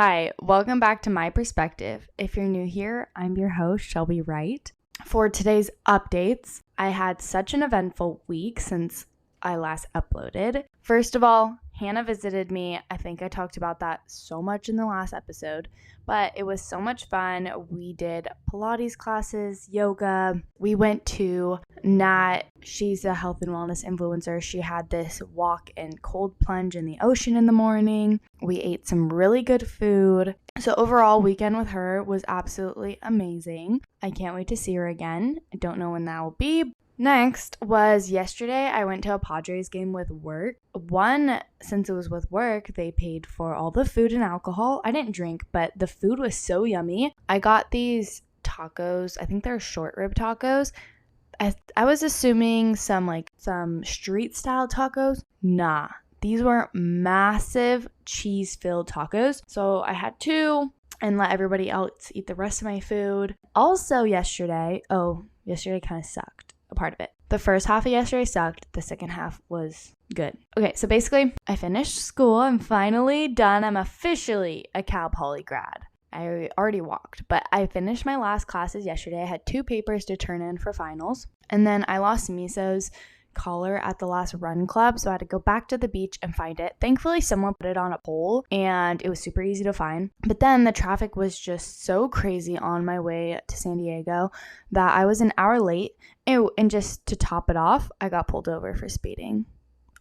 Hi, welcome back to My Perspective. If you're new here, I'm your host, Shelby Wright. For today's updates, I had such an eventful week since I last uploaded. First of all, Hannah visited me. I think I talked about that so much in the last episode, but it was so much fun. We did Pilates classes, yoga. We went to Nat. She's a health and wellness influencer. She had this walk and cold plunge in the ocean in the morning. We ate some really good food. So overall, weekend with her was absolutely amazing. I can't wait to see her again. I don't know when that will be. Next was yesterday, I went to a Padres game with work. Since it was with work, they paid for all the food and alcohol. I didn't drink, but the food was so yummy. I got these tacos. I think they're short rib tacos. I was assuming some street style tacos. Nah, these were massive cheese-filled tacos. So I had two and let everybody else eat the rest of my food. Also yesterday kind of sucked. A part of it. The first half of yesterday sucked. The second half was good. Okay, so basically, I finished school. I'm finally done. I'm officially a Cal Poly grad. I already walked, but I finished my last classes yesterday. I had 2 papers to turn in for finals. And then I lost Miso's collar at the last run club, so I had to go back to the beach and find it. Thankfully, someone put it on a pole and it was super easy to find. But then the traffic was just so crazy on my way to San Diego that I was an hour late. And just to top it off, I got pulled over for speeding.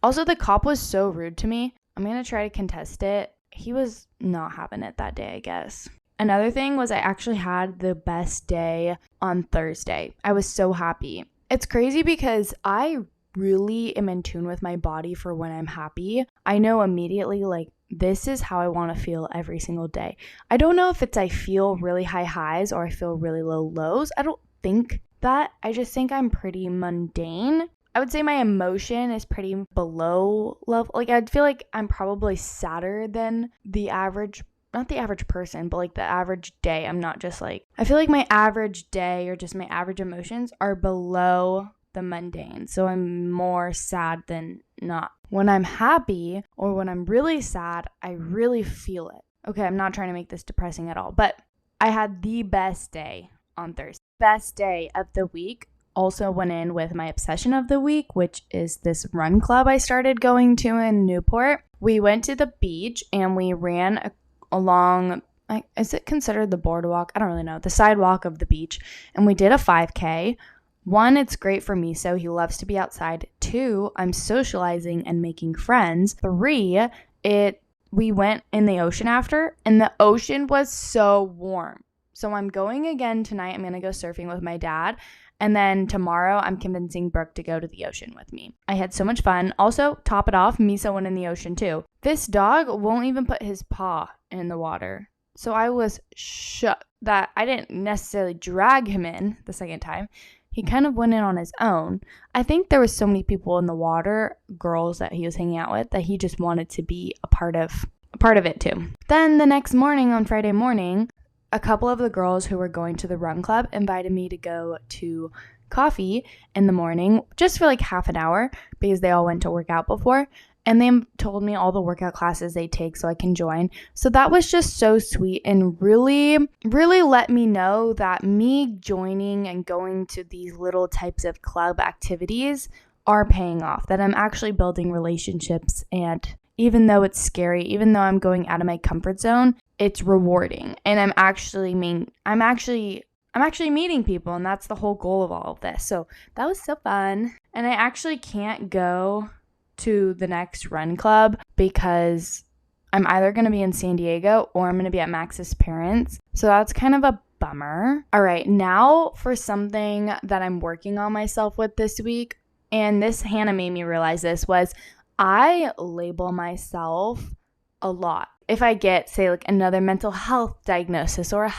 Also, the cop was so rude to me. I'm going to try to contest it. He was not having it that day, I guess. Another thing was I actually had the best day on Thursday. I was so happy. It's crazy because I really am in tune with my body for when I'm happy. I know immediately, this is how I want to feel every single day. I don't know if it's I feel really high highs or I feel really low lows. I don't think that. I just think I'm pretty mundane. I would say my emotion is pretty below level. I feel like I'm probably sadder than the average, not the average person, but the average day. I'm not just I feel like my average day or just my average emotions are below the mundane. So I'm more sad than not. When I'm happy or when I'm really sad, I really feel it. Okay, I'm not trying to make this depressing at all, but I had the best day on Thursday. Best day of the week also went in with my obsession of the week, which is this run club I started going to in Newport. We went to the beach and we ran along, is it considered the boardwalk? I don't really know. The sidewalk of the beach. And we did a 5K. 1, it's great for me, so he loves to be outside. 2, I'm socializing and making friends. 3, we went in the ocean after, and the ocean was so warm. So I'm going again tonight. I'm going to go surfing with my dad. And then tomorrow, I'm convincing Brooke to go to the ocean with me. I had so much fun. Also, top it off, Miso went in the ocean too. This dog won't even put his paw in the water. So I was shook that I didn't necessarily drag him in the second time. He kind of went in on his own. I think there was so many people in the water, girls that he was hanging out with, that he just wanted to be a part of it too. Then the next morning, on Friday morning, a couple of the girls who were going to the run club invited me to go to coffee in the morning just for half an hour because they all went to work out before. And they told me all the workout classes they take so I can join. So that was just so sweet and really, really let me know that me joining and going to these little types of club activities are paying off, that I'm actually building relationships. And even though it's scary, even though I'm going out of my comfort zone, it's rewarding. And I'm actually meeting people, and that's the whole goal of all of this. So that was so fun. And I actually can't go to the next run club because I'm either going to be in San Diego or I'm going to be at Max's parents. So that's kind of a bummer. All right, now for something that I'm working on myself with this week, and this Hannah made me realize this, was I label myself a lot. If I get, say, another mental health diagnosis or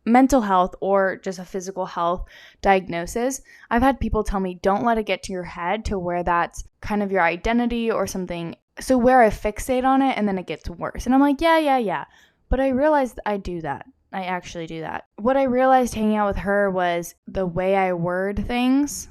mental health or just a physical health diagnosis, I've had people tell me, don't let it get to your head to where that's kind of your identity or something. So where I fixate on it and then it gets worse. And I'm like, yeah. But I realized I do that. I actually do that. What I realized hanging out with her was the way I word things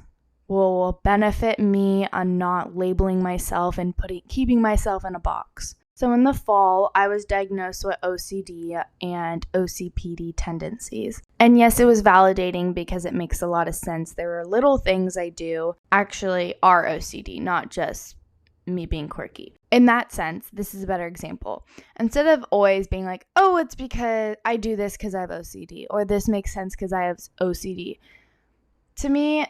will benefit me on not labeling myself and keeping myself in a box. So in the fall, I was diagnosed with OCD and OCPD tendencies. And yes, it was validating because it makes a lot of sense. There are little things I do actually are OCD, not just me being quirky. In that sense, this is a better example. Instead of always being like, oh, it's because I do this because I have OCD, or this makes sense because I have OCD. To me,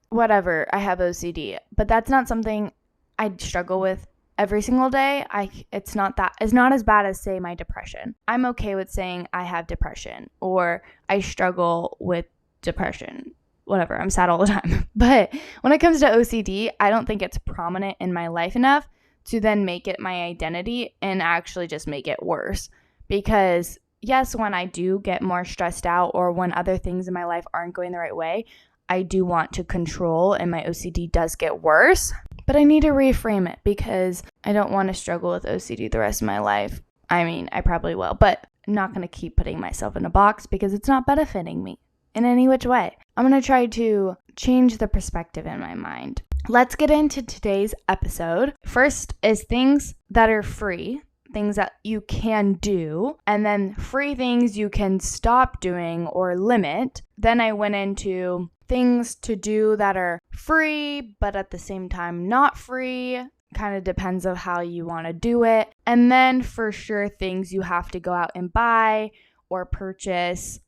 whatever, I have OCD, but that's not something I struggle with every single day. It's not as bad as, say, my depression. I'm okay with saying I have depression or I struggle with depression. Whatever, I'm sad all the time. But when it comes to OCD, I don't think it's prominent in my life enough to then make it my identity and actually just make it worse. Because yes, when I do get more stressed out or when other things in my life aren't going the right way, I do want to control and my OCD does get worse. But I need to reframe it because I don't want to struggle with OCD the rest of my life. I mean, I probably will, but I'm not going to keep putting myself in a box because it's not benefiting me in any which way. I'm going to try to change the perspective in my mind. Let's get into today's episode. First is things that are free, things that you can do, and then free things you can stop doing or limit. Then I went into things to do that are free, but at the same time not free. Kind of depends on how you want to do it. And then for sure, things you have to go out and buy or purchase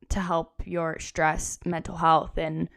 to help your stress, mental health, and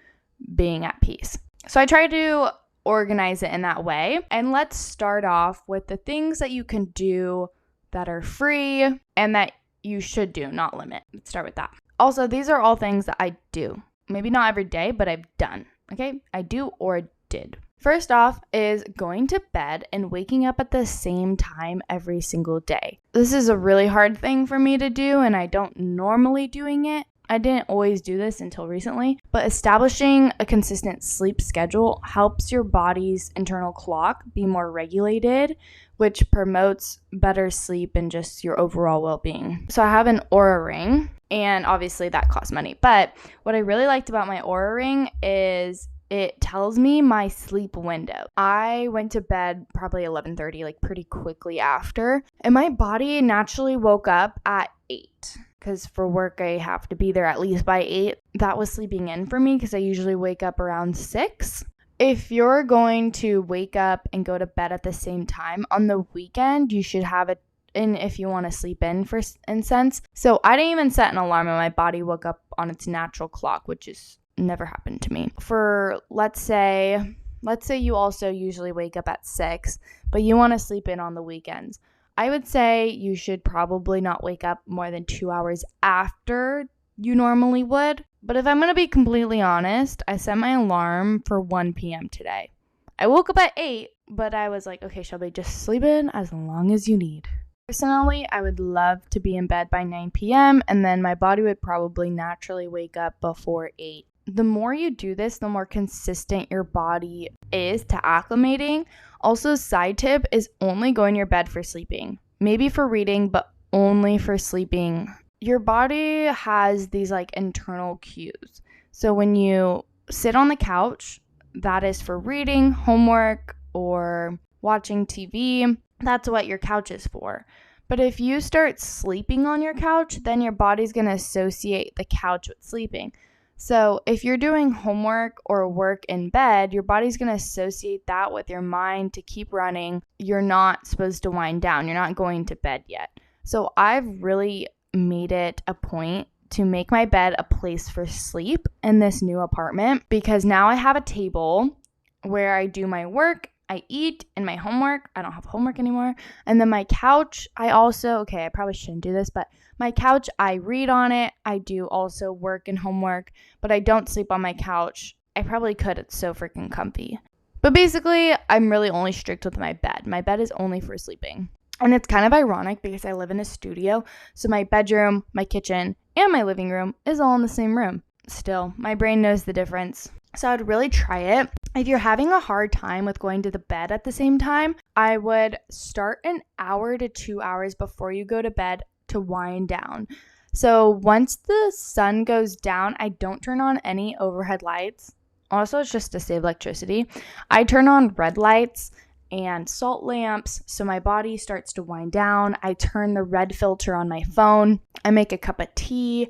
being at peace. So I try to organize it in that way. And let's start off with the things that you can do that are free and that you should do, not limit. Let's start with that. Also, these are all things that I do. Maybe not every day, but I've done. Okay? I do or did. First off is going to bed and waking up at the same time every single day. This is a really hard thing for me to do, and I don't normally doing it. I didn't always do this until recently, but establishing a consistent sleep schedule helps your body's internal clock be more regulated, which promotes better sleep and just your overall well-being. So I have an Oura ring, and obviously that costs money, but what I really liked about my Oura ring is it tells me my sleep window. I went to bed probably 11:30, like pretty quickly after, and my body naturally woke up at 8. Because for work, I have to be there at least by 8. That was sleeping in for me because I usually wake up around 6. If you're going to wake up and go to bed at the same time on the weekend, you should have it in if you want to sleep in sense. So I didn't even set an alarm and my body woke up on its natural clock, which is never happened to me. For let's say you also usually wake up at 6, but you want to sleep in on the weekends. I would say you should probably not wake up more than 2 hours after you normally would. But if I'm going to be completely honest, I set my alarm for 1 p.m. today. I woke up at 8, but I was like, okay, Shelby, just sleep in as long as you need. Personally, I would love to be in bed by 9 p.m. and then my body would probably naturally wake up before 8. The more you do this, the more consistent your body is to acclimating. Also, side tip is only go in your bed for sleeping. Maybe for reading, but only for sleeping. Your body has these like internal cues. So when you sit on the couch, that is for reading, homework, or watching TV. That's what your couch is for. But if you start sleeping on your couch, then your body's going to associate the couch with sleeping. So if you're doing homework or work in bed, your body's going to associate that with your mind to keep running. You're not supposed to wind down. You're not going to bed yet. So I've really made it a point to make my bed a place for sleep in this new apartment because now I have a table where I do my work, I eat, and my homework. I don't have homework anymore. And then my couch, I probably shouldn't do this, but my couch, I read on it. I do also work and homework, but I don't sleep on my couch. I probably could. It's so freaking comfy. But basically, I'm really only strict with my bed. My bed is only for sleeping. And it's kind of ironic because I live in a studio, so my bedroom, my kitchen, and my living room is all in the same room. Still, my brain knows the difference. So I'd really try it. If you're having a hard time with going to the bed at the same time, I would start an hour to 2 hours before you go to bed to wind down. So once the sun goes down, I don't turn on any overhead lights. Also, it's just to save electricity. I turn on red lights and salt lamps so my body starts to wind down. I turn the red filter on my phone. I make a cup of tea.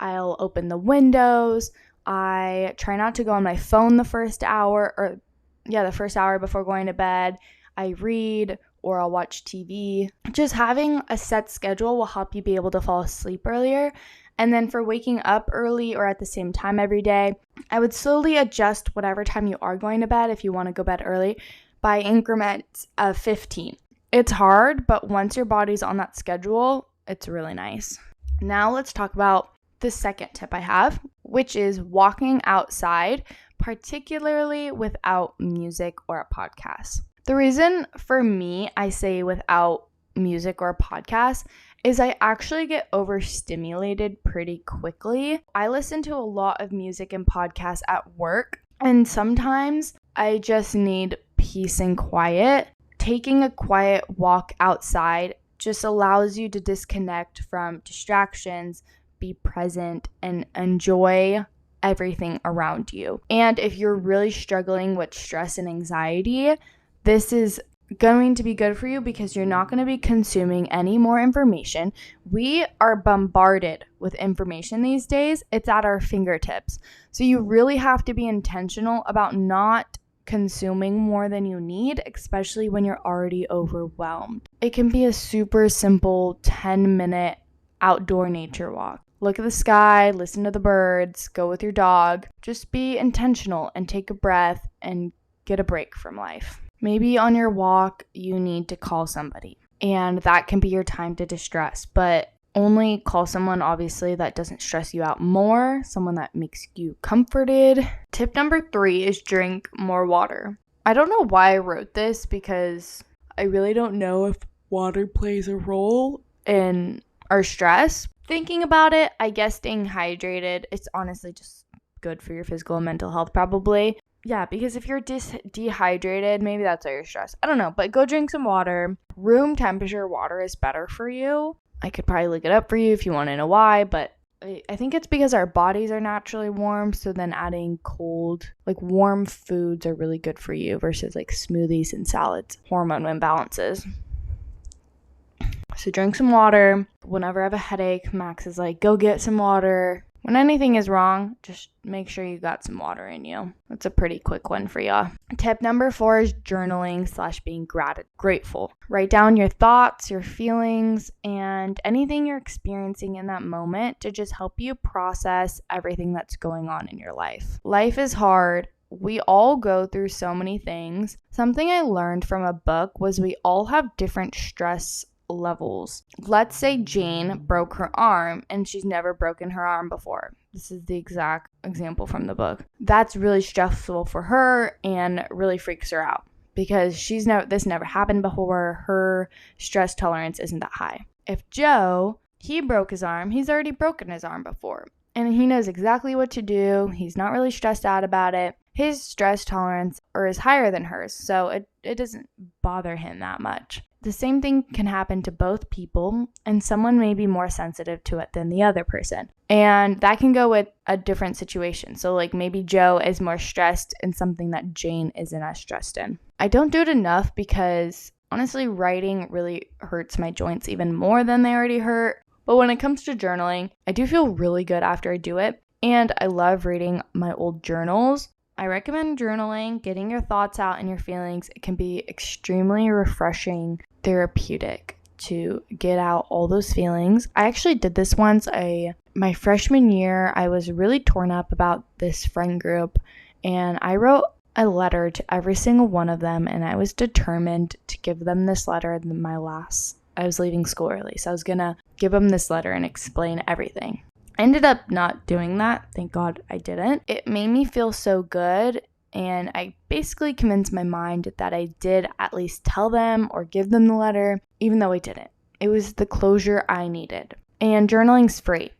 I'll open the windows. I try not to go on my phone the first hour before going to bed. I read or I'll watch TV. Just having a set schedule will help you be able to fall asleep earlier. And then for waking up early or at the same time every day, I would slowly adjust whatever time you are going to bed if you want to go bed early by increments of 15. It's hard, but once your body's on that schedule, it's really nice. Now let's talk about the second tip I have, which is walking outside, particularly without music or a podcast. The reason for me I say without music or a podcast is I actually get overstimulated pretty quickly. I listen to a lot of music and podcasts at work, and sometimes I just need peace and quiet. Taking a quiet walk outside just allows you to disconnect from distractions, be present, and enjoy everything around you. And if you're really struggling with stress and anxiety, this is going to be good for you because you're not going to be consuming any more information. We are bombarded with information these days. It's at our fingertips. So you really have to be intentional about not consuming more than you need, especially when you're already overwhelmed. It can be a super simple 10-minute outdoor nature walk. Look at the sky, listen to the birds, go with your dog. Just be intentional and take a breath and get a break from life. Maybe on your walk, you need to call somebody, and that can be your time to distress, but only call someone, obviously, that doesn't stress you out more, someone that makes you comforted. Tip number 3 is drink more water. I don't know why I wrote this because I really don't know if water plays a role in our stress. Thinking about it, I guess staying hydrated, it's honestly just good for your physical and mental health probably. Yeah, because if you're dehydrated, maybe that's why you're stressed. I don't know, but go drink some water. Room temperature water is better for you. I could probably look it up for you if you want to know why, but I think it's because our bodies are naturally warm, so then adding cold, like warm foods are really good for you versus like smoothies and salads, hormone imbalances. So drink some water. Whenever I have a headache, Max is like, go get some water. When anything is wrong, just make sure you got some water in you. That's a pretty quick one for y'all. Tip number 4 is journaling / being grateful. Write down your thoughts, your feelings, and anything you're experiencing in that moment to just help you process everything that's going on in your life. Life is hard. We all go through so many things. Something I learned from a book was we all have different stress levels. Let's say Jane broke her arm and she's never broken her arm before. This is the exact example from the book. That's really stressful for her and really freaks her out because this never happened before. Her stress tolerance isn't that high. If Joe, he broke his arm, he's already broken his arm before and he knows exactly what to do. He's not really stressed out about it. His stress tolerance is higher than hers, so it doesn't bother him that much. The same thing can happen to both people, and someone may be more sensitive to it than the other person. And that can go with a different situation. So like maybe Joe is more stressed in something that Jane isn't as stressed in. I don't do it enough because honestly, writing really hurts my joints even more than they already hurt. But when it comes to journaling, I do feel really good after I do it. And I love reading my old journals. I recommend journaling, getting your thoughts out and your feelings. It can be extremely refreshing, therapeutic to get out all those feelings. I actually did this once. My freshman year, I was really torn up about this friend group, and I wrote a letter to every single one of them, and I was determined to give them this letter I was leaving school early, so I was gonna give them this letter and explain everything. I ended up not doing that. Thank God I didn't. It made me feel so good, and I basically convinced my mind that I did at least tell them or give them the letter, even though I didn't. It was the closure I needed. And journaling's free.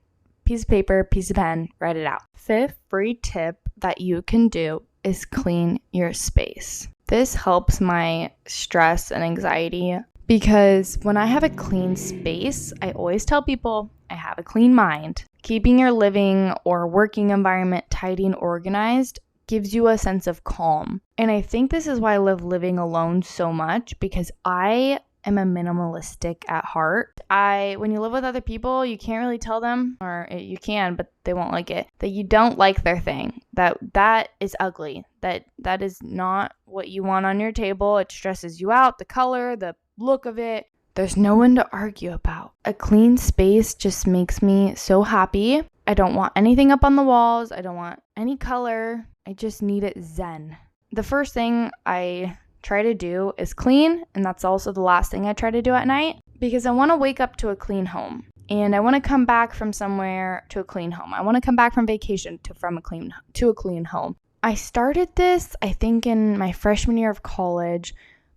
Piece of paper, piece of pen, write it out. 5th free tip that you can do is clean your space. This helps my stress and anxiety because when I have a clean space, I always tell people I have a clean mind. Keeping your living or working environment tidy and organized gives you a sense of calm. And I think this is why I love living alone so much, because I am a minimalistic at heart. When you live with other people, you can't really tell them, or you can, but they won't like it, that you don't like their thing, that is ugly, that is not what you want on your table. It stresses you out, the color, the look of it. There's no one to argue about. A clean space just makes me so happy. I don't want anything up on the walls. I don't want any color. I just need it zen. The first thing I try to do is clean, and that's also the last thing I try to do at night, because I want to wake up to a clean home, and I want to come back from somewhere to a clean home. I want to come back from vacation to a clean home. I started this, I think, in my freshman year of college.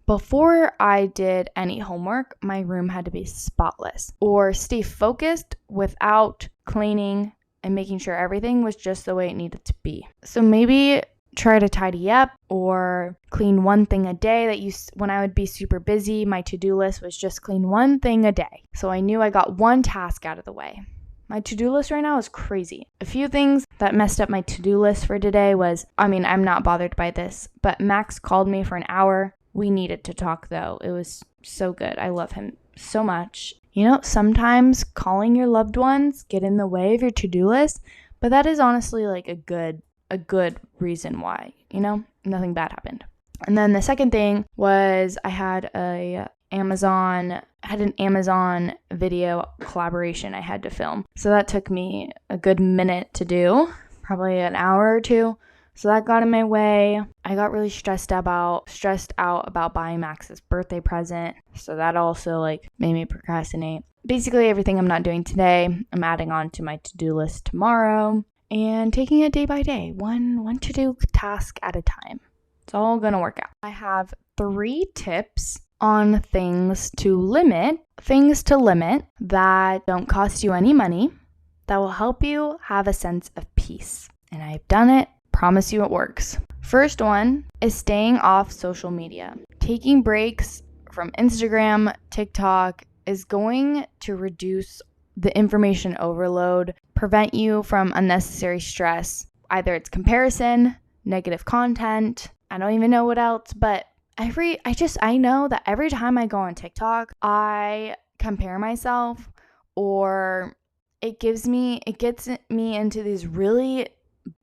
Before I did any homework, my room had to be spotless or stay focused without cleaning and making sure everything was just the way it needed to be. So maybe try to tidy up or clean one thing a day. When I would be super busy, my to-do list was just clean one thing a day. So I knew I got one task out of the way. My to-do list right now is crazy. A few things that messed up my to-do list for today was, I'm not bothered by this, but Max called me for an hour. We needed to talk though. It was so good. I love him so much. Sometimes calling your loved ones get in the way of your to-do list, but that is honestly like a good reason why, nothing bad happened. And then the second thing was I had an Amazon video collaboration I had to film. So that took me a good minute to do, probably an hour or two. So that got in my way. I got really stressed out about buying Max's birthday present. So that also made me procrastinate. Basically everything I'm not doing today, I'm adding on to my to-do list tomorrow and taking it day by day, one to-do task at a time. It's all gonna work out. I have 3 tips on things to limit that don't cost you any money, that will help you have a sense of peace. And I've done it. Promise you it works. First one is staying off social media. Taking breaks from Instagram, TikTok is going to reduce the information overload, prevent you from unnecessary stress. Either it's comparison, negative content, I don't even know what else, but I know that every time I go on TikTok, I compare myself, or it gets me into these really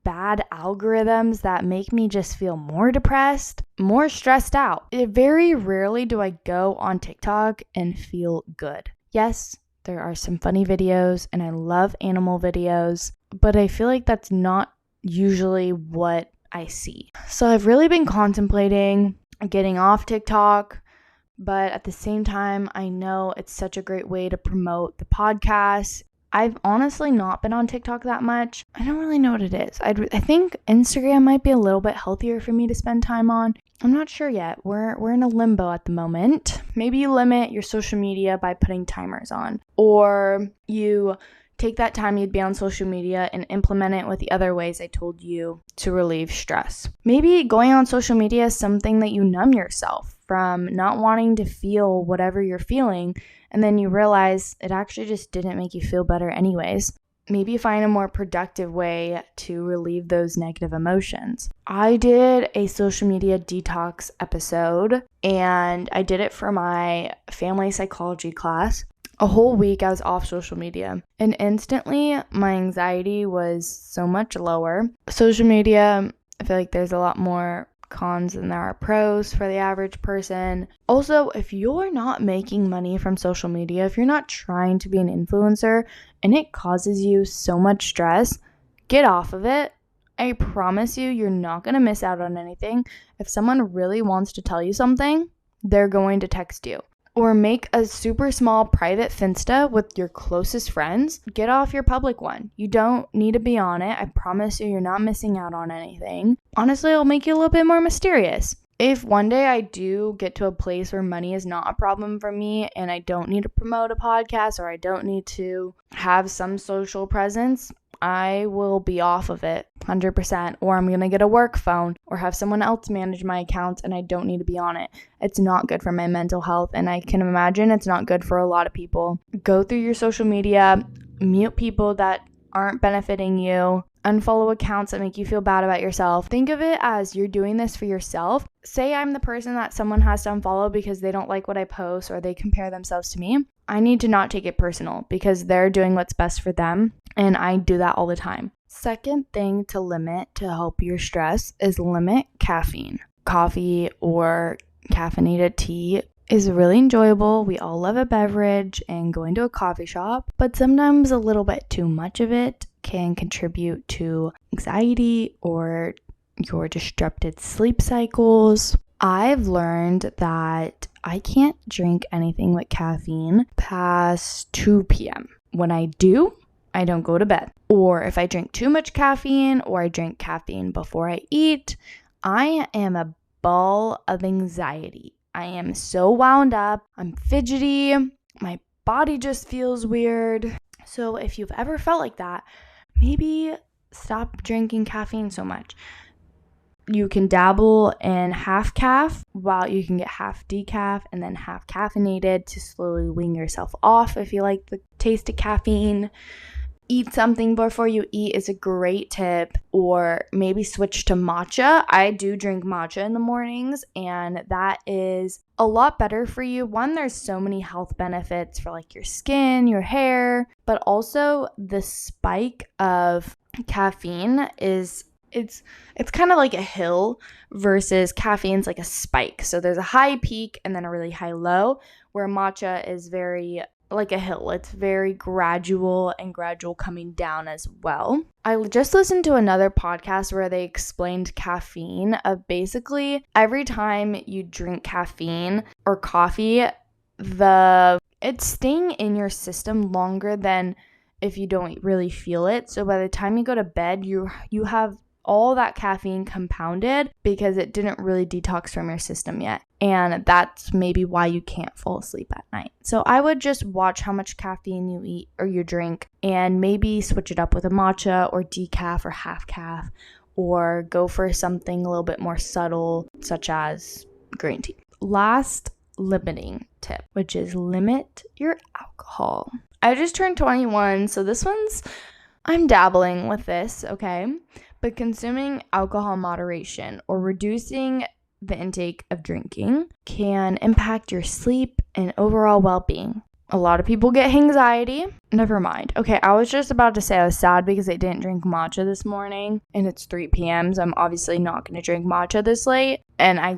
bad algorithms that make me just feel more depressed, more stressed out. Very rarely do I go on TikTok and feel good. Yes, there are some funny videos and I love animal videos, but I feel like that's not usually what I see. So I've really been contemplating getting off TikTok, but at the same time, I know it's such a great way to promote the podcast. I've honestly not been on TikTok that much. I don't really know what it is. I think Instagram might be a little bit healthier for me to spend time on. I'm not sure yet. We're in a limbo at the moment. Maybe you limit your social media by putting timers on, or you take that time you'd be on social media and implement it with the other ways I told you to relieve stress. Maybe going on social media is something that you numb yourself from not wanting to feel whatever you're feeling, and then you realize it actually just didn't make you feel better anyways. Maybe find a more productive way to relieve those negative emotions. I did a social media detox episode, and I did it for my family psychology class. A whole week I was off social media, and instantly my anxiety was so much lower. Social media, I feel like there's a lot more cons than there are pros for the average person. Also, if you're not making money from social media, if you're not trying to be an influencer and it causes you so much stress, get off of it. I promise you're not going to miss out on anything. If someone really wants to tell you something, they're going to text you. Or make a super small private Finsta with your closest friends. Get off your public one. You don't need to be on it. I promise you're not missing out on anything. Honestly, it'll make you a little bit more mysterious. If one day I do get to a place where money is not a problem for me and I don't need to promote a podcast or I don't need to have some social presence, I will be off of it 100%, or I'm going to get a work phone or have someone else manage my accounts and I don't need to be on it. It's not good for my mental health, and I can imagine it's not good for a lot of people. Go through your social media, mute people that aren't benefiting you, unfollow accounts that make you feel bad about yourself. Think of it as you're doing this for yourself. Say I'm the person that someone has to unfollow because they don't like what I post or they compare themselves to me. I need to not take it personal because they're doing what's best for them, and I do that all the time. Second thing to limit to help your stress is limit caffeine. Coffee or caffeinated tea is really enjoyable. We all love a beverage and going to a coffee shop, but sometimes a little bit too much of it can contribute to anxiety or your disrupted sleep cycles. I've learned that I can't drink anything with caffeine past 2 p.m. When I do, I don't go to bed. Or if I drink too much caffeine or I drink caffeine before I eat, I am a ball of anxiety. I am so wound up. I'm fidgety. My body just feels weird. So if you've ever felt like that, maybe stop drinking caffeine so much. You can dabble in half calf, while you can get half decaf and then half caffeinated to slowly wean yourself off if you like the taste of caffeine. Eat something before you eat is a great tip, or maybe switch to matcha. I do drink matcha in the mornings, and that is a lot better for you. One, there's so many health benefits for like your skin, your hair, but also the spike of caffeine is it's kind of like a hill versus caffeine's like a spike. So there's a high peak and then a really high low, where matcha is very like a hill. It's very gradual coming down as well. I just listened to another podcast where they explained caffeine of basically every time you drink caffeine or coffee, it's staying in your system longer than if you don't really feel it. So by the time you go to bed, you have all that caffeine compounded because it didn't really detox from your system yet. And that's maybe why you can't fall asleep at night. So I would just watch how much caffeine you eat or you drink and maybe switch it up with a matcha or decaf or half calf, or go for something a little bit more subtle such as green tea. Last limiting tip, which is limit your alcohol. I just turned 21, so I'm dabbling with this, okay? But consuming alcohol in moderation or reducing the intake of drinking can impact your sleep and overall well-being. A lot of people get anxiety. Never mind. Okay, I was just about to say I was sad because I didn't drink matcha this morning and it's 3 p.m. So I'm obviously not going to drink matcha this late. And I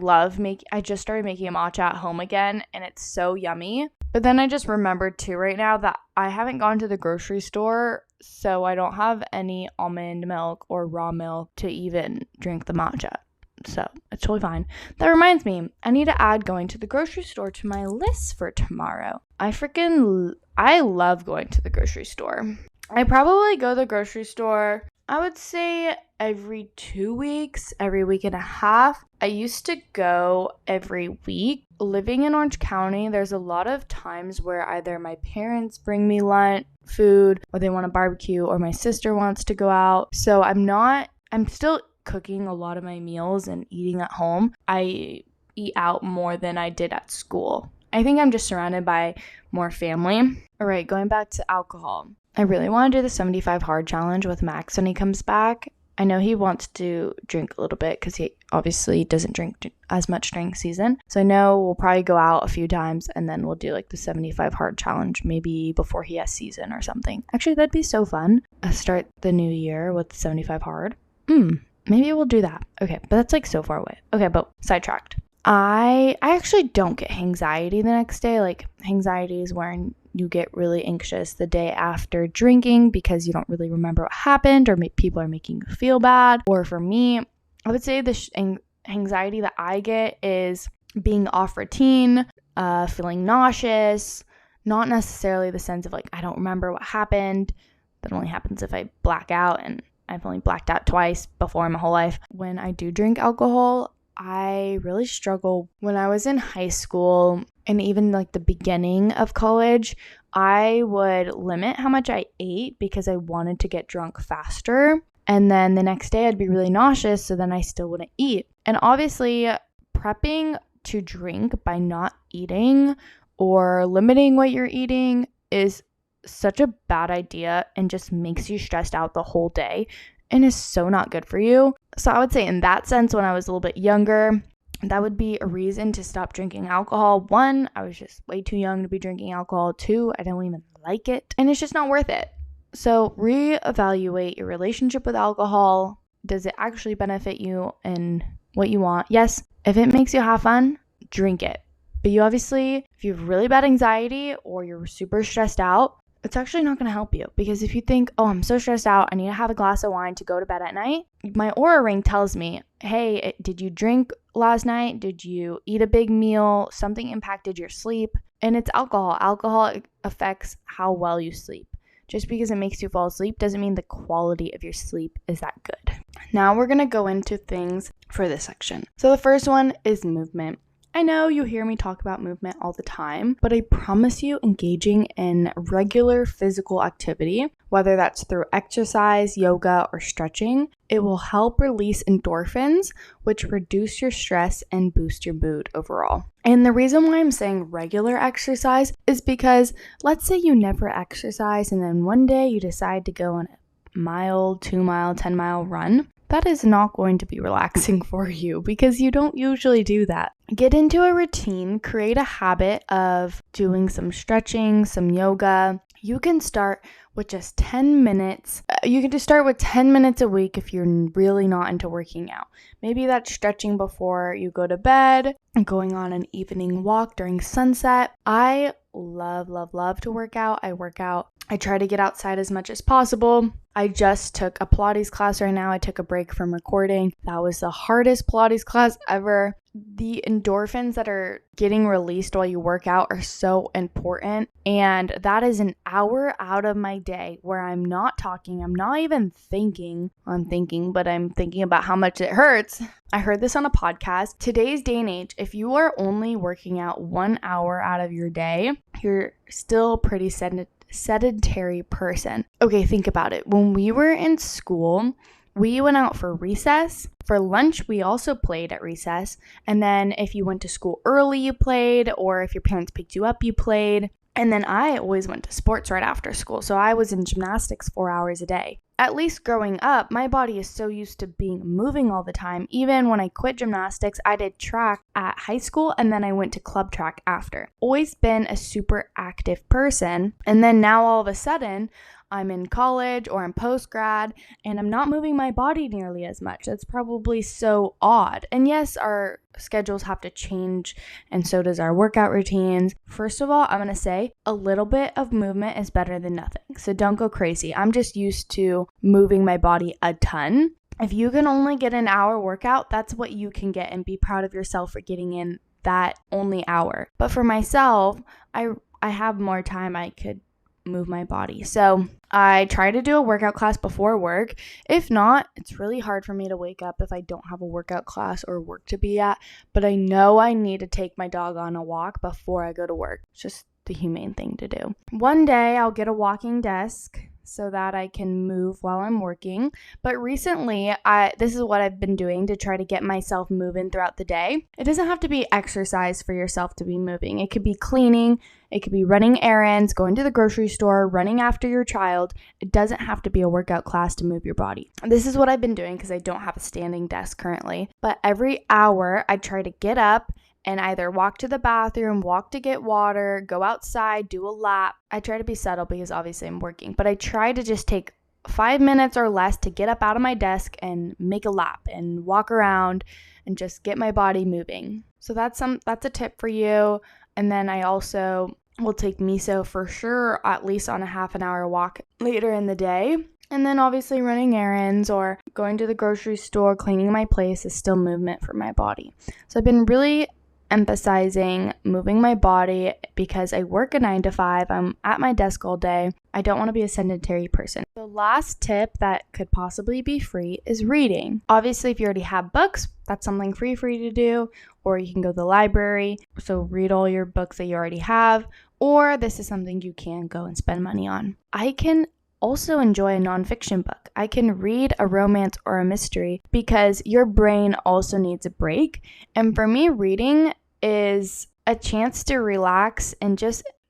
just started making a matcha at home again and it's so yummy. But then I just remembered too right now that I haven't gone to the grocery store, so I don't have any almond milk or raw milk to even drink the matcha. So it's totally fine. That reminds me, I need to add going to the grocery store to my list for tomorrow. I love going to the grocery store. I probably go to the grocery store, I would say every 2 weeks, every week and a half. I used to go every week. Living in Orange County, there's a lot of times where either my parents bring me food, or they want to barbecue, or my sister wants to go out. So I'm still cooking a lot of my meals and eating at home. I eat out more than I did at school. I think I'm just surrounded by more family. All right, going back to alcohol. I really want to do the 75 hard challenge with Max when he comes back. I know he wants to drink a little bit because he obviously doesn't drink as much during season. So I know we'll probably go out a few times and then we'll do like the 75 hard challenge maybe before he has season or something. Actually, that'd be so fun. Start the new year with 75 hard. Maybe we'll do that. Okay, but that's like so far away. Okay, but sidetracked. I actually don't get anxiety the next day. Like anxiety is when you get really anxious the day after drinking because you don't really remember what happened, or people are making you feel bad. Or for me, I would say the anxiety that I get is being off routine, feeling nauseous, not necessarily the sense of like I don't remember what happened. That only happens if I black out, and I've only blacked out twice before in my whole life. When I do drink alcohol, I really struggle. When I was in high school and even like the beginning of college, I would limit how much I ate because I wanted to get drunk faster. And then the next day I'd be really nauseous, so then I still wouldn't eat. And obviously prepping to drink by not eating or limiting what you're eating is such a bad idea and just makes you stressed out the whole day. and is so not good for you. So I would say in that sense, when I was a little bit younger, that would be a reason to stop drinking alcohol. 1, I was just way too young to be drinking alcohol. 2, I don't even like it, and it's just not worth it. So reevaluate your relationship with alcohol. Does it actually benefit you and what you want? Yes, if it makes you have fun, drink it. But you obviously, if you have really bad anxiety or you're super stressed out, it's actually not going to help you, because if you think, oh, I'm so stressed out, I need to have a glass of wine to go to bed at night, my Oura ring tells me, hey, did you drink last night? Did you eat a big meal? Something impacted your sleep. And it's alcohol. Alcohol affects how well you sleep. Just because it makes you fall asleep doesn't mean the quality of your sleep is that good. Now we're going to go into things for this section. So the first one is movement. I know you hear me talk about movement all the time, but I promise you, engaging in regular physical activity, whether that's through exercise, yoga, or stretching, it will help release endorphins, which reduce your stress and boost your mood overall. And the reason why I'm saying regular exercise is because let's say you never exercise and then one day you decide to go on a mile, 2 mile, 10 mile run. That is not going to be relaxing for you because you don't usually do that. Get into a routine, create a habit of doing some stretching, some yoga. You can start with just 10 minutes. You can just start with 10 minutes a week if you're really not into working out. Maybe that's stretching before you go to bed, going on an evening walk during sunset. I love to work out. I work out. I try to get outside as much as possible. I just took a Pilates class right now. I took a break from recording. That was the hardest Pilates class ever. The endorphins that are getting released while you work out are so important. And that is an hour out of my day where I'm not talking. I'm not even thinking. I'm thinking about how much it hurts. I heard this on a podcast. Today's day and age, if you are only working out 1 hour out of your day, you're still pretty sedentary person. Okay, think about it. When we were in school, we went out for recess. For lunch, we also played at recess. And then if you went to school early, you played, or if your parents picked you up, you played. And then I always went to sports right after school. So I was in gymnastics 4 hours a day. At least growing up, my body is so used to moving all the time. Even when I quit gymnastics, I did track at high school and then I went to club track after. Always been a super active person. And then now all of a sudden, I'm in college or I'm post-grad and I'm not moving my body nearly as much. That's probably so odd. And yes, our schedules have to change and so does our workout routines. First of all, I'm going to say a little bit of movement is better than nothing. So don't go crazy. I'm just used to moving my body a ton. If you can only get an hour workout, that's what you can get, and be proud of yourself for getting in that only hour. But for myself, I have more time I could move my body. So I try to do a workout class before work. If not, it's really hard for me to wake up if I don't have a workout class or work to be at, but I know I need to take my dog on a walk before I go to work. It's just the humane thing to do. One day I'll get a walking desk so that I can move while I'm working. But recently, this is what I've been doing to try to get myself moving throughout the day. It doesn't have to be exercise for yourself to be moving. It could be cleaning. It could be running errands, going to the grocery store, running after your child. It doesn't have to be a workout class to move your body. This is what I've been doing because I don't have a standing desk currently. But every hour, I try to get up and either walk to the bathroom, walk to get water, go outside, do a lap. I try to be subtle because obviously I'm working, but I try to just take 5 minutes or less to get up out of my desk and make a lap and walk around and just get my body moving. So that's a tip for you. And then I also will take miso for sure, at least on a half an hour walk later in the day. And then obviously running errands or going to the grocery store, cleaning my place is still movement for my body. So I've been really emphasizing moving my body because I work a 9 to 5. I'm at my desk all day. I don't want to be a sedentary person. The last tip that could possibly be free is reading. Obviously, if you already have books, that's something free for you to do, or you can go to the library. So read all your books that you already have, or this is something you can go and spend money on. I can also enjoy a nonfiction book. I can read a romance or a mystery because your brain also needs a break. And for me, reading is a chance to relax and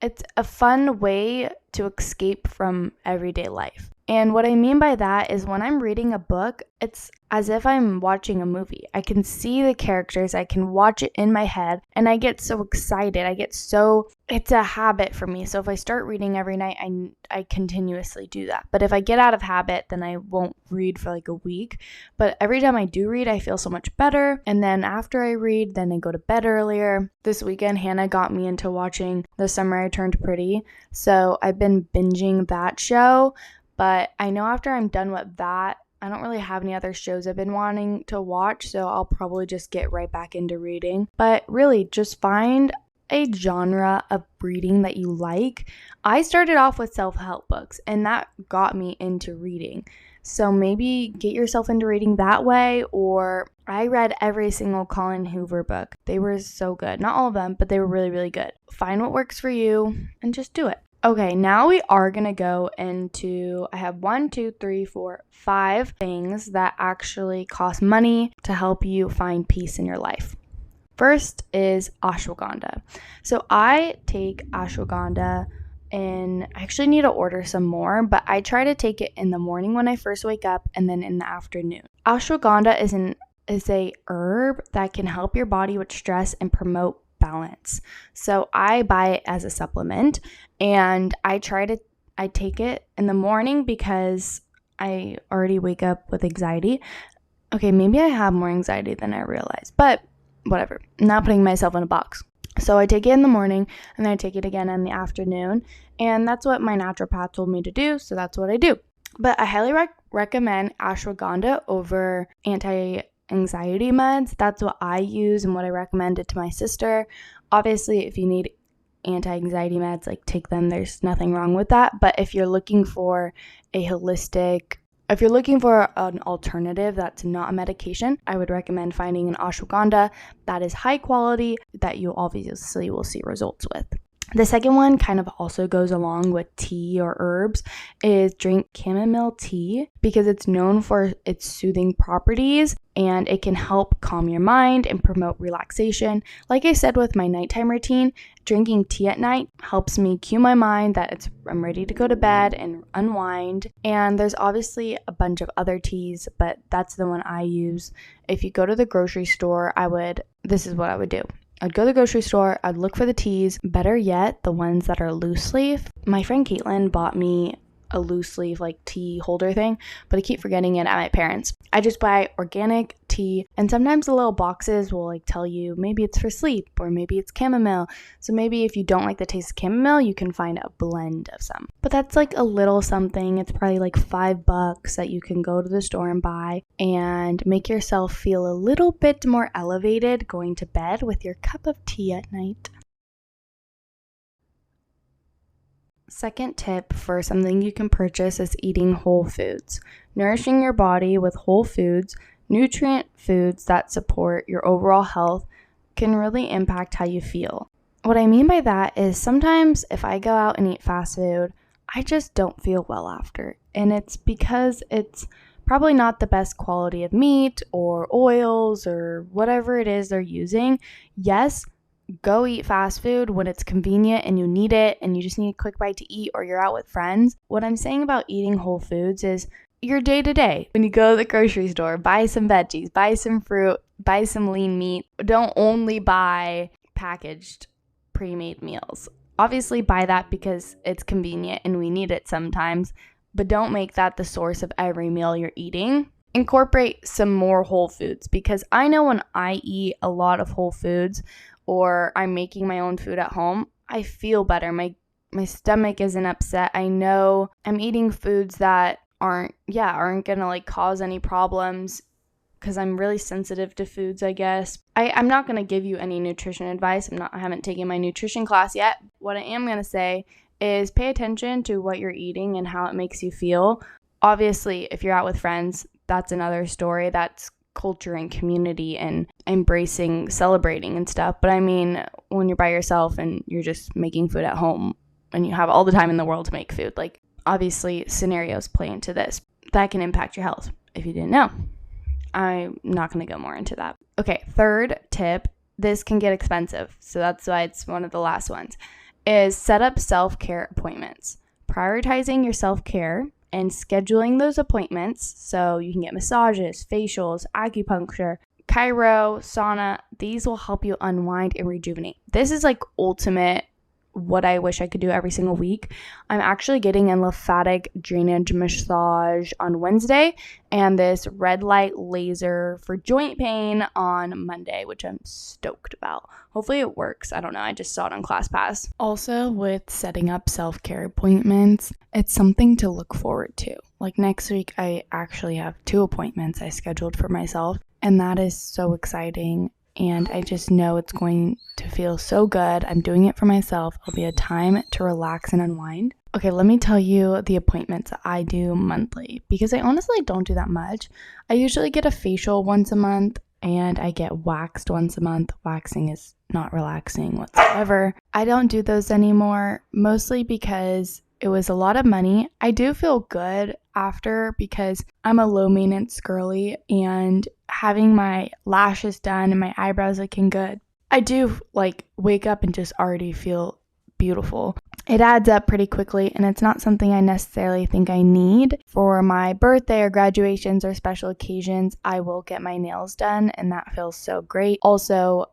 it's a fun way to escape from everyday life. And what I mean by that is when I'm reading a book, it's as if I'm watching a movie. I can see the characters, I can watch it in my head, and I get so excited. It's a habit for me. So if I start reading every night, I continuously do that. But if I get out of habit, then I won't read for like a week. But every time I do read, I feel so much better. And then after I read, then I go to bed earlier. This weekend, Hannah got me into watching The Summer I Turned Pretty. So I've been binging that show. But I know after I'm done with that, I don't really have any other shows I've been wanting to watch, so I'll probably just get right back into reading. But really, just find a genre of reading that you like. I started off with self-help books, and that got me into reading. So maybe get yourself into reading that way, or I read every single Colin Hoover book. They were so good. Not all of them, but they were really, really good. Find what works for you and just do it. Okay, now we are going to go into, I have 5 things that actually cost money to help you find peace in your life. First is ashwagandha. So I take ashwagandha and I actually need to order some more, but I try to take it in the morning when I first wake up and then in the afternoon. Ashwagandha is a herb that can help your body with stress and promote balance. So I buy it as a supplement and I take it in the morning because I already wake up with anxiety. Okay, maybe I have more anxiety than I realize, but whatever. I'm not putting myself in a box. So I take it in the morning and then I take it again in the afternoon, and that's what my naturopath told me to do, so that's what I do. But I highly recommend ashwagandha over anti-anxiety meds. That's what I use and what I recommended to my sister. Obviously, if you need anti-anxiety meds, like take them. There's nothing wrong with that. But if you're looking for an alternative that's not a medication, I would recommend finding an ashwagandha that is high quality that you obviously will see results with. The second one kind of also goes along with tea or herbs is drink chamomile tea because it's known for its soothing properties and it can help calm your mind and promote relaxation. Like I said with my nighttime routine, drinking tea at night helps me cue my mind that I'm ready to go to bed and unwind. And there's obviously a bunch of other teas, but that's the one I use. If you go to the grocery store, this is what I would do. I'd go to the grocery store, I'd look for the teas, better yet, the ones that are loose leaf. My friend Caitlin bought me a loose leaf like tea holder thing, but I keep forgetting it at my parents'. I just buy organic tea, and sometimes the little boxes will like tell you maybe it's for sleep or maybe it's chamomile. So maybe if you don't like the taste of chamomile, you can find a blend of some. But that's like a little something. It's probably like $5 that you can go to the store and buy and make yourself feel a little bit more elevated going to bed with your cup of tea at night. Second tip for something you can purchase is eating whole foods. Nourishing your body with whole foods, nutrient foods that support your overall health can really impact how you feel. What I mean by that is sometimes if I go out and eat fast food, I just don't feel well after. And it's because it's probably not the best quality of meat or oils or whatever it is they're using. Yes, go eat fast food when it's convenient and you need it and you just need a quick bite to eat or you're out with friends. What I'm saying about eating whole foods is your day to day. When you go to the grocery store, buy some veggies, buy some fruit, buy some lean meat. Don't only buy packaged pre-made meals. Obviously buy that because it's convenient and we need it sometimes, but don't make that the source of every meal you're eating. Incorporate some more whole foods because I know when I eat a lot of whole foods or I'm making my own food at home, I feel better. My stomach isn't upset. I know I'm eating foods that aren't gonna like cause any problems because I'm really sensitive to foods, I guess. I'm not gonna give you any nutrition advice. I haven't taken my nutrition class yet. What I am gonna say is pay attention to what you're eating and how it makes you feel. Obviously, if you're out with friends, that's another story. That's culture and community and embracing, celebrating and stuff. But I mean, when you're by yourself and you're just making food at home and you have all the time in the world to make food, like obviously scenarios play into this. That can impact your health if you didn't know. I'm not going to go more into that. Okay, third tip, this can get expensive. So that's why it's one of the last ones, is set up self-care appointments. Prioritizing your self-care and scheduling those appointments so you can get massages, facials, acupuncture, chiro, sauna. These will help you unwind and rejuvenate. This is like ultimate what I wish I could do every single week. I'm actually getting a lymphatic drainage massage on Wednesday and this red light laser for joint pain on Monday, which I'm stoked about. Hopefully it works. I don't know. I just saw it on ClassPass. Also, with setting up self-care appointments, it's something to look forward to. Like next week, I actually have 2 appointments I scheduled for myself, and that is so exciting. And I just know it's going to feel so good. I'm doing it for myself. It'll be a time to relax and unwind. Okay, let me tell you the appointments that I do monthly because I honestly don't do that much. I usually get a facial once a month and I get waxed once a month. Waxing is not relaxing whatsoever. I don't do those anymore, mostly because it was a lot of money. I do feel good after because I'm a low maintenance girly and having my lashes done and my eyebrows looking good, I do like wake up and just already feel beautiful. It adds up pretty quickly and it's not something I necessarily think I need. For my birthday or graduations or special occasions, I will get my nails done and that feels so great. Also,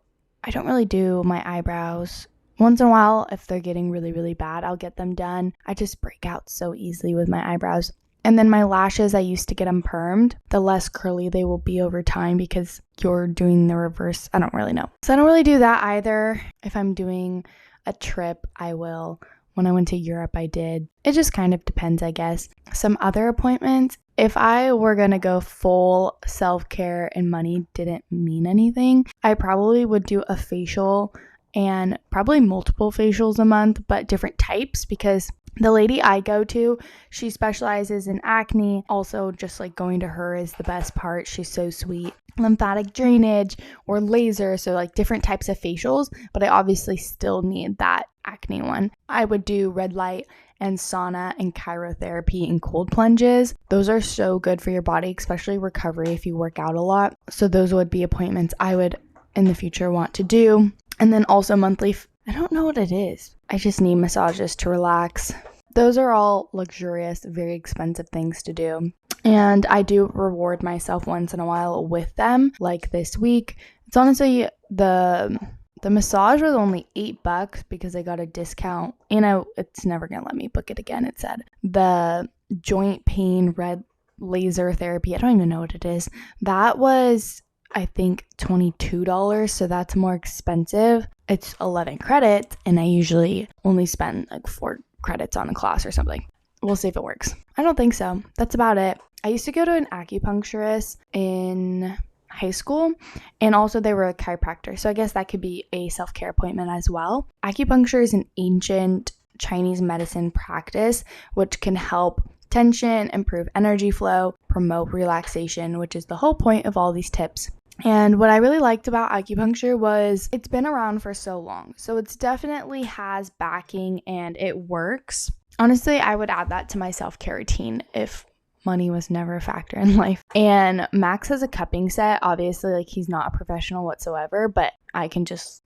I don't really do my eyebrows. Once in a while, if they're getting really, really bad, I'll get them done. I just break out so easily with my eyebrows. And then my lashes, I used to get them permed. The less curly they will be over time because you're doing the reverse. I don't really know. So I don't really do that either. If I'm doing a trip, I will. When I went to Europe, I did. It just kind of depends, I guess. Some other appointments, if I were going to go full self-care and money didn't mean anything, I probably would do a facial and probably multiple facials a month, but different types because the lady I go to, she specializes in acne. Also, just like going to her is the best part. She's so sweet. Lymphatic drainage or laser, so like different types of facials, but I obviously still need that acne one. I would do red light and sauna and cryotherapy and cold plunges. Those are so good for your body, especially recovery if you work out a lot. So those would be appointments I would in the future want to do. And then also monthly, I don't know what it is. I just need massages to relax. Those are all luxurious, very expensive things to do. And I do reward myself once in a while with them, like this week. It's honestly, the massage was only $8 because I got a discount. And it's never going to let me book it again, it said. The joint pain red laser therapy, I don't even know what it is. That was, I think, $22, so that's more expensive. It's 11 credits, and I usually only spend like 4 credits on a class or something. We'll see if it works. I don't think so. That's about it. I used to go to an acupuncturist in high school, and also they were a chiropractor, so I guess that could be a self-care appointment as well. Acupuncture is an ancient Chinese medicine practice which can help tension, improve energy flow, promote relaxation, which is the whole point of all these tips. And what I really liked about acupuncture was it's been around for so long. So it's definitely has backing and it works. Honestly, I would add that to my self-care routine if money was never a factor in life. And Max has a cupping set. Obviously, like he's not a professional whatsoever, but I can just,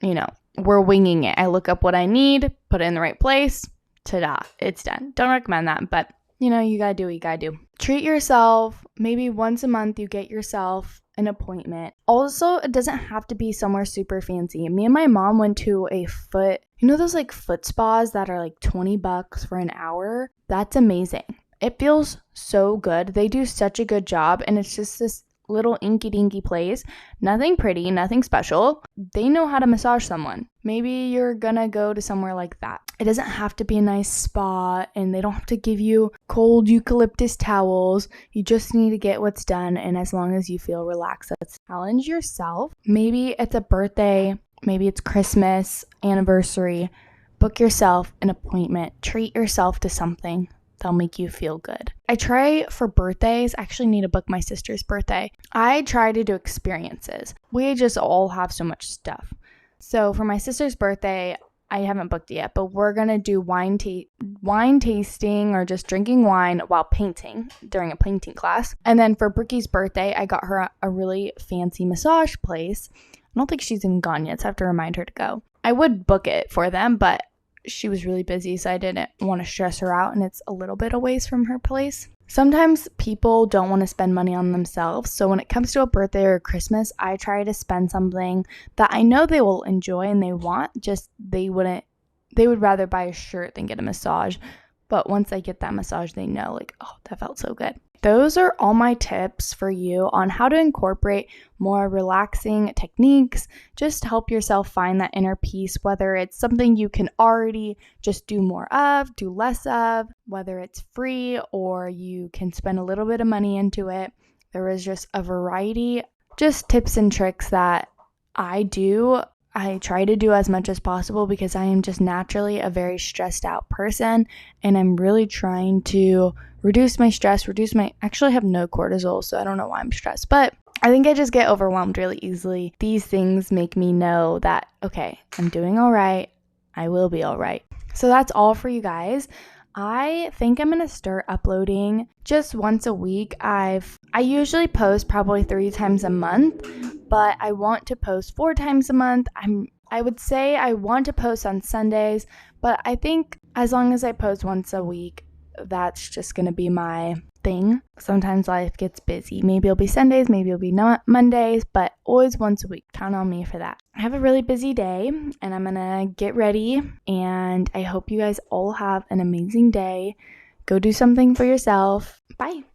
we're winging it. I look up what I need, put it in the right place. Ta-da, it's done. Don't recommend that, but you gotta do what you gotta do. Treat yourself. Maybe once a month you get yourself an appointment. Also, it doesn't have to be somewhere super fancy. Me and my mom went to a those like foot spas that are like $20 for an hour? That's amazing. It feels so good. They do such a good job, and it's just this little inky-dinky place. Nothing pretty, nothing special. They know how to massage someone. Maybe you're gonna go to somewhere like that. It doesn't have to be a nice spa, and they don't have to give you cold eucalyptus towels. You just need to get what's done, and as long as you feel relaxed, let's challenge yourself. Maybe it's a birthday, maybe it's Christmas, anniversary. Book yourself an appointment. Treat yourself to something that'll make you feel good. I try for birthdays. I actually need to book my sister's birthday. I try to do experiences. We just all have so much stuff. So for my sister's birthday, I haven't booked it yet, but we're going to do wine tasting or just drinking wine while painting during a painting class. And then for Brookie's birthday, I got her a really fancy massage place. I don't think she's even gone yet, so I have to remind her to go. I would book it for them, but she was really busy, so I didn't want to stress her out, and it's a little bit away from her place. Sometimes people don't want to spend money on themselves, so when it comes to a birthday or Christmas, I try to spend something that I know they will enjoy and they want, just they would rather buy a shirt than get a massage. But once I get that massage, they know, like, oh, that felt so good. Those are all my tips for you on how to incorporate more relaxing techniques. Just help yourself find that inner peace, whether it's something you can already just do more of, do less of, whether it's free or you can spend a little bit of money into it. There is just a variety, just tips and tricks that I try to do as much as possible because I am just naturally a very stressed out person, and I'm really trying to reduce my stress, actually I have no cortisol, so I don't know why I'm stressed, but I think I just get overwhelmed really easily. These things make me know that, okay, I'm doing all right. I will be all right. So that's all for you guys. I think I'm going to start uploading just once a week. I usually post probably 3 times a month, but I want to post 4 times a month. I would say I want to post on Sundays, but I think as long as I post once a week, that's just going to be my thing. Sometimes life gets busy. Maybe it'll be Sundays, maybe it'll be not Mondays, but always once a week. Count on me for that. I have a really busy day and I'm going to get ready, and I hope you guys all have an amazing day. Go do something for yourself. Bye.